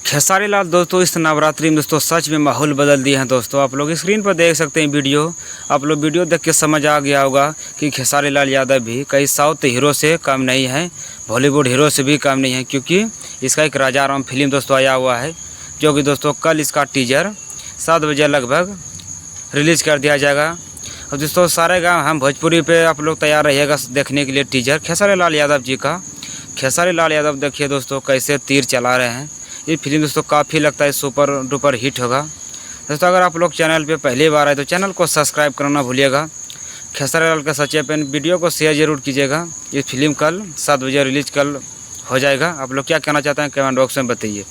खेसारी लाल दोस्तों इस नवरात्रि में दोस्तों सच में माहौल बदल दिए हैं दोस्तों। आप लोग स्क्रीन पर देख सकते हैं वीडियो। आप लोग वीडियो देख के समझ आ गया होगा कि खेसारी लाल यादव भी कई साउथ हीरो से कम नहीं है, बॉलीवुड हीरो से भी कम नहीं है, क्योंकि इसका एक राजा राम फिल्म दोस्तों आया हुआ है, जो कि दोस्तों कल इसका टीजर 7 बजे लगभग रिलीज़ कर दिया जाएगा। और दोस्तों सारे गाँव हम भोजपुरी पे आप लोग तैयार रहिएगा देखने के लिए टीजर खेसारी लाल यादव जी का। खेसारी लाल यादव देखिए दोस्तों कैसे तीर चला रहे हैं। ये फिल्म दोस्तों काफ़ी लगता है सुपर डुपर हिट होगा। दोस्तों अगर आप लोग चैनल पे पहली बार आए तो चैनल को सब्सक्राइब करना भूलिएगा। खेसारी लाल का सच्चे पेन वीडियो को शेयर जरूर कीजिएगा। ये फिल्म कल 7 बजे रिलीज कल हो जाएगा। आप लोग क्या कहना चाहते हैं कमेंट बॉक्स में बताइए।